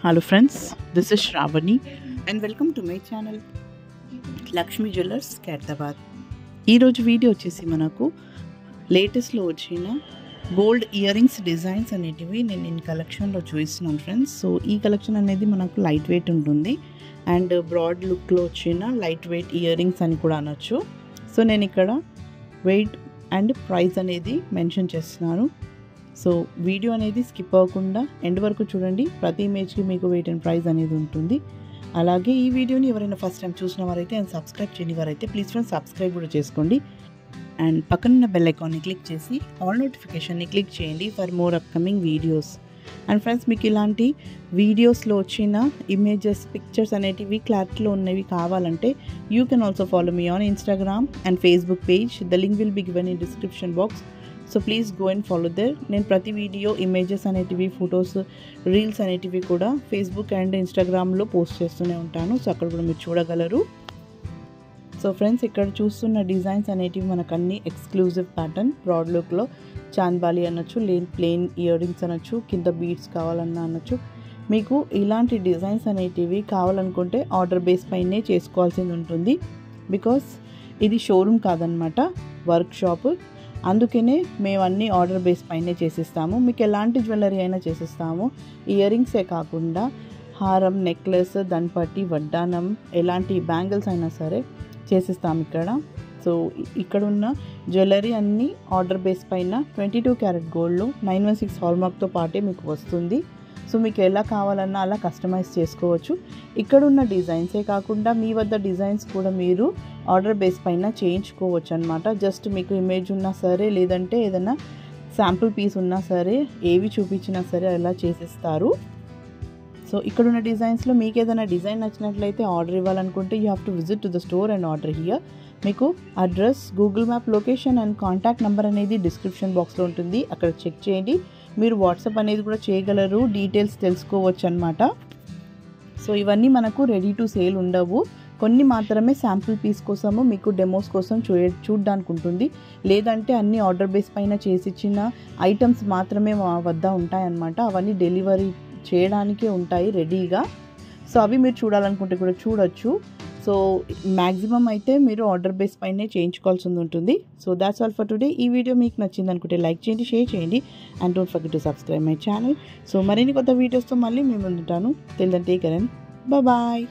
Hello friends, this is Shravani and welcome to my channel Lakshmi Jewellers Khairabad. ఈ రోజు video వచ్చేసి మనకు లేటెస్ట్లో వచ్చిన గోల్డ్ ఇయర్ రింగ్స్ డిజైన్స్ అనేటివి నేను కలెక్షన్లో చూపిస్తున్నాను ఫ్రెండ్స్. సో ఈ కలెక్షన్ అనేది మనకు లైట్ వెయిట్ ఉంటుంది అండ్ బ్రాడ్ లుక్లో వచ్చిన లైట్ వెయిట్ ఇయర్ రింగ్స్ అని కూడా అనొచ్చు. సో నేను ఇక్కడ వెయిట్ అండ్ ప్రైస్ అనేది మెన్షన్ చేస్తున్నాను. సో వీడియో అనేది స్కిప్ అవ్వకుండా ఎండ్ వరకు చూడండి. ప్రతి ఇమేజ్కి మీకు వెయిట్ అండ్ ప్రైస్ అనేది ఉంటుంది. అలాగే ఈ వీడియోని ఎవరైనా ఫస్ట్ టైం చూసిన వారైతే అండ్ సబ్స్క్రైబ్ చేయని వారైతే ప్లీజ్ ఫ్రెండ్స్ సబ్స్క్రైబ్ కూడా చేసుకోండి అండ్ పక్కనున్న బెల్ ఐకాన్ని క్లిక్ చేసి ఆల్ నోటిఫికేషన్ని క్లిక్ చేయండి for more upcoming videos. And friends మీకు ఇలాంటి వీడియోస్లో వచ్చిన ఇమేజెస్ పిక్చర్స్ అనేటివి క్లారిటీలో ఉన్నవి కావాలంటే you can also follow me on instagram and facebook page. The link will be given in description box. So please go and follow there. నేను ప్రతి వీడియో ఇమేజెస్ అనేటివి ఫొటోస్ రీల్స్ అనేటివి కూడా ఫేస్బుక్ అండ్ ఇన్స్టాగ్రామ్లో పోస్ట్ చేస్తూనే ఉంటాను. So అక్కడ కూడా మీరు చూడగలరు. సో ఫ్రెండ్స్ ఇక్కడ చూస్తున్న డిజైన్స్ అనేటివి మనకు అన్ని ఎక్స్క్లూజివ్ ప్యాటర్న్ బ్రాడ్ లుక్లో చాంద్బాలి అనొచ్చు, ప్లెయిన్ ఇయర్ రింగ్స్ అనొచ్చు, కింద బీడ్స్ కావాలన్నా అనొచ్చు. మీకు ఇలాంటి డిజైన్స్ అనేటివి కావాలనుకుంటే ఆర్డర్ బేస్ పైనే చేసుకోవాల్సింది ఉంటుంది. బికాస్ ఇది షోరూమ్ కాదనమాట, వర్క్ షాప్. అందుకనే మేము అన్నీ ఆర్డర్ బేస్ పైనే చేసిస్తాము. మీకు ఎలాంటి జ్యువెలరీ అయినా చేసిస్తాము. ఇయర్ రింగ్సే కాకుండా హారం, నెక్లెస్, దంపటి, వడ్డానం, ఎలాంటి బ్యాంగిల్స్ అయినా సరే చేసిస్తాము ఇక్కడ. సో ఇక్కడ ఉన్న జ్యువెలరీ అన్నీ ఆర్డర్ బేస్ పైన 22 క్యారెట్ గోల్డ్లో 916 హాల్మార్క్తో పాటే మీకు వస్తుంది. సో మీకు ఎలా కావాలన్నా అలా కస్టమైజ్ చేసుకోవచ్చు. ఇక్కడ ఉన్న డిజైన్సే కాకుండా మీ వద్ద డిజైన్స్ కూడా మీరు ఆర్డర్ బేస్ పైన చేయించుకోవచ్చు అనమాట. జస్ట్ మీకు ఇమేజ్ ఉన్నా సరే లేదంటే ఏదైనా శాంపుల్ పీస్ ఉన్నా సరే ఏవి చూపించినా సరే అలా చేసిస్తారు. సో ఇక్కడ ఉన్న డిజైన్స్లో మీకు ఏదైనా డిజైన్ నచ్చినట్లయితే ఆర్డర్ ఇవ్వాలనుకుంటే you have to visit to the store and order here. మీకు address, Google map location and contact number అనేది డిస్క్రిప్షన్ బాక్స్లో ఉంటుంది. అక్కడ చెక్ చేయండి. మీరు వాట్సాప్ అనేది కూడా చేయగలరు, డీటెయిల్స్ తెలుసుకోవచ్చు అనమాట. సో ఇవన్నీ మనకు రెడీ టు సేల్ ఉండవు. కొన్ని మాత్రమే శాంపుల్ పీస్ కోసము మీకు డెమోస్ కోసం చూడడానికి ఉంటుంది. లేదంటే అన్ని ఆర్డర్ బేస్ పైన చేసిచ్చిన ఐటమ్స్ మాత్రమే మా వద్ద ఉంటాయన్నమాట. అవన్నీ డెలివరీ చేయడానికే ఉంటాయి రెడీగా. సో అవి మీరు చూడాలనుకుంటే కూడా చూడొచ్చు. సో మ్యాక్సిమం అయితే మీరు ఆర్డర్ బేస్ పైనే చేయించుకోవాల్సి ఉంటుంది. So that's all for today. ఈ వీడియో మీకు నచ్చింది అనుకుంటే లైక్ చేయండి, షేర్ చేయండి and don't forget to subscribe my channel. So మరిన్ని కొత్త వీడియోస్తో మళ్ళీ మేము ఉంటాను. Till then take care and bye.